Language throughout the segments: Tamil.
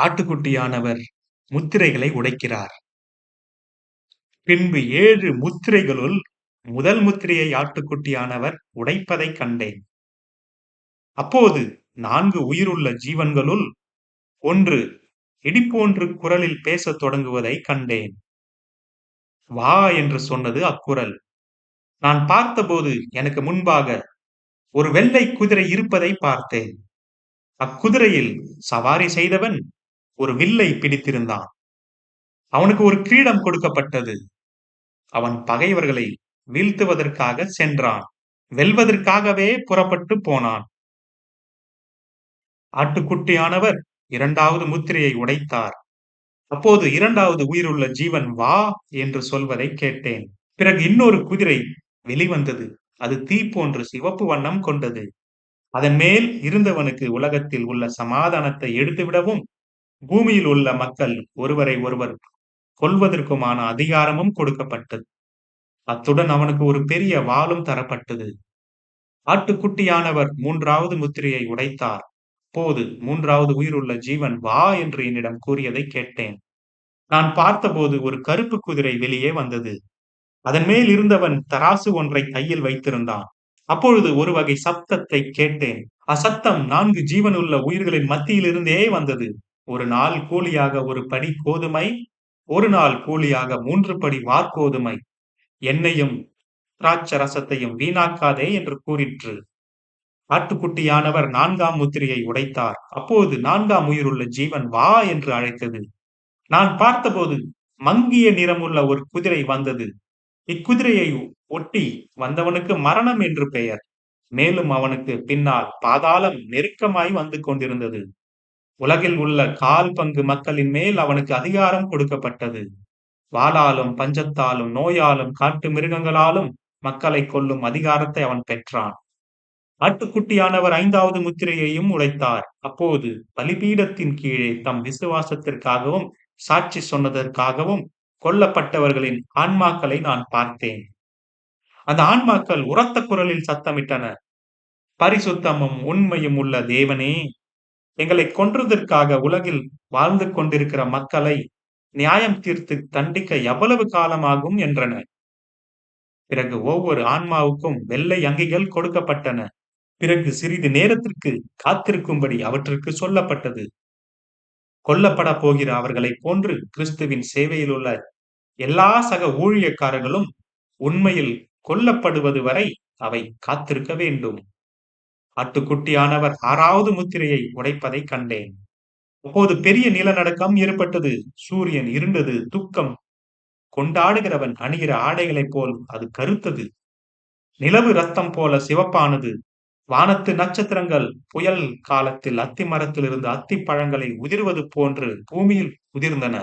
ஆட்டுக்குட்டியானவர் முத்திரைகளை உடைக்கிறார். பின்பு 7 முத்திரைகளுள் முதல் முத்திரையை ஆட்டுக்குட்டியானவர் உடைப்பதைக் கண்டேன். அப்போது 4 உயிருள்ள ஜீவன்களுள் ஒன்று இடிபோன்று குரலில் பேசத் தொடங்குவதைக் கண்டேன். வா என்று சொன்னது அக்குரல். நான் பார்த்தபோது எனக்கு முன்பாக ஒரு வெள்ளை குதிரை இருப்பதை பார்த்தேன். அக்குதிரையில் சவாரி செய்தவன் ஒரு வில்லை பிடித்திருந்தான். அவனுக்கு ஒரு கிரீடம் கொடுக்கப்பட்டது. அவன் பகைவர்களை வீழ்த்துவதற்காக சென்றான். வெல்வதற்காகவே புறப்பட்டு போனான். ஆட்டுக்குட்டியானவர் 2வது முத்திரையை உடைத்தார். அப்போது 2வது உயிருள்ள ஜீவன் வா என்று சொல்வதை கேட்டேன். பிறகு இன்னொரு குதிரை வெளிவந்தது. அது தீ போன்று சிவப்பு வண்ணம் கொண்டது. அதன் மேல் இருந்தவனுக்கு உலகத்தில் உள்ள சமாதானத்தை எடுத்துவிடவும் பூமியில் உள்ள மக்கள் ஒருவரை ஒருவர் கொல்வதற்குமான அதிகாரமும் கொடுக்கப்பட்டது. அத்துடன் அவனுக்கு ஒரு பெரிய வாளும் தரப்பட்டது. ஆட்டுக்குட்டியானவர் 3வது முத்திரையை உடைத்தார். அப்போது 3வது உயிருள்ள ஜீவன் வா என்று என்னிடம் கூறியதை கேட்டேன். நான் பார்த்தபோது ஒரு கருப்பு குதிரை வெளியே வந்தது. அதன் மேல் இருந்தவன் தராசு ஒன்றை கையில் வைத்திருந்தான். அப்பொழுது ஒரு வகை சப்தத்தை கேட்டேன். அச்சத்தம் 4 ஜீவனுள்ள உயிர்களின் மத்தியிலிருந்தே வந்தது. ஒரு நாள் கூலியாக ஒரு படி கோதுமை, ஒரு நாள் கூலியாக 3 படி வார்கோதுமை, எண்ணெயும் திராட்சை ரசத்தையும் வீணாக்காதே என்று கூறிற்று. ஆட்டுக்குட்டியானவர் 4ஆம் முத்திரையை உடைத்தார். அப்போது 4ஆம் உயிருள்ள ஜீவன் வா என்று அழைத்தது. நான் பார்த்தபோது மங்கிய நிறமுள்ள ஒரு குதிரை வந்தது. இக்குதிரையை ஒட்டி வந்தவனுக்கு மரணம் என்று பெயர். மேலும் அவனுக்கு பின்னால் பாதாளம் நெருக்கமாய் வந்து கொண்டிருந்தது. உலகில் உள்ள 1/4 பங்கு மக்களின் மேல் அவனுக்கு அதிகாரம் கொடுக்கப்பட்டது. வாளாலும் பஞ்சத்தாலும் நோயாலும் காட்டு மிருகங்களாலும் மக்களை கொல்லும் அதிகாரத்தை அவன் பெற்றான். ஆட்டுக்குட்டியானவர் 5வது முத்திரையையும் உடைத்தார். அப்போது பலிபீடத்தின் கீழே தம் விசுவாசத்திற்காகவும் சாட்சி சொன்னதற்காகவும் கொல்லப்பட்டவர்களின் ஆன்மாக்களை நான் பார்த்தேன். அந்த ஆன்மாக்கள் உரத்த குரலில் சத்தமிட்டன. பரிசுத்தமும் உண்மையும் உள்ள தேவனே, எங்களை கொன்றதற்காக உலகில் வாழ்ந்து கொண்டிருக்கிற மக்களை நியாயம் தீர்த்து தண்டிக்க எவ்வளவு காலமாகும் என்றன. பிறகு ஒவ்வொரு ஆன்மாவுக்கும் வெள்ளை அங்கிகள் கொடுக்கப்பட்டன. பிறகு சிறிது நேரத்திற்கு காத்திருக்கும்படி அவற்றிற்கு சொல்லப்பட்டது. கொல்லப்பட போகிற அவர்களைப் போன்று கிறிஸ்துவின் சேவையில் உள்ள எல்லா சக ஊழியக்காரர்களும் உண்மையில் கொல்லப்படுவது வரை அவை காத்திருக்க வேண்டும். ஆட்டுக்குட்டியானவர் 6வது முத்திரையை உடைப்பதை கண்டேன். அப்போது பெரிய நிலநடுக்கம் ஏற்பட்டது. சூரியன் இருண்டது. துக்கம் கொண்டாடுகிறவன் அணிகிற ஆடைகளைப் போல் அது கருத்தது. நிலவு ரத்தம் போல சிவப்பானது. வானத்து நட்சத்திரங்கள் புயல் காலத்தில் அத்தி மரத்தில் இருந்து அத்திப்பழங்களை உதிர்வது போன்று பூமியில் உதிர்ந்தன.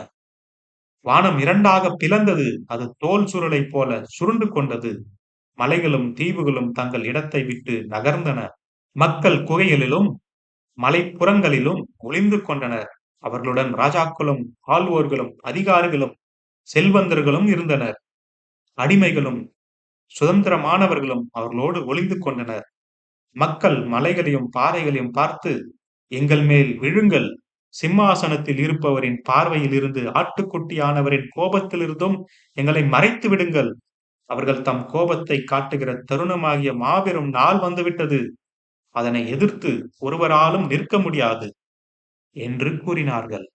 வானம் 2ஆக பிளந்தது. அது தோல் சுருளை போல சுருண்டு கொண்டது. மலைகளும் தீவுகளும் தங்கள் இடத்தை விட்டு நகர்ந்தன. மக்கள் குகைகளிலும் மலைப்புறங்களிலும் ஒளிந்து கொண்டனர். அவர்களுடன் ராஜாக்களும் ஆள்வோர்களும் அதிகாரிகளும் செல்வந்தர்களும் இருந்தனர். அடிமைகளும் சுதந்திரமானவர்களும் அவர்களோடு ஒளிந்து கொண்டனர். மக்கள் மலைகளையும் பாறைகளையும் பார்த்து, எங்கள் மேல் விழுங்கள், சிம்மாசனத்தில் இருப்பவரின் பார்வையில் இருந்து ஆட்டுக்குட்டியானவரின் கோபத்திலிருந்தும் எங்களை மறைத்து விடுங்கள். அவர்கள் தம் கோபத்தை காட்டுகிற தருணமாகிய மாபெரும் நாள் வந்துவிட்டது. அதனை எதிர்த்து ஒருவராலும் நிற்க முடியாது என்று கூறினார்கள்.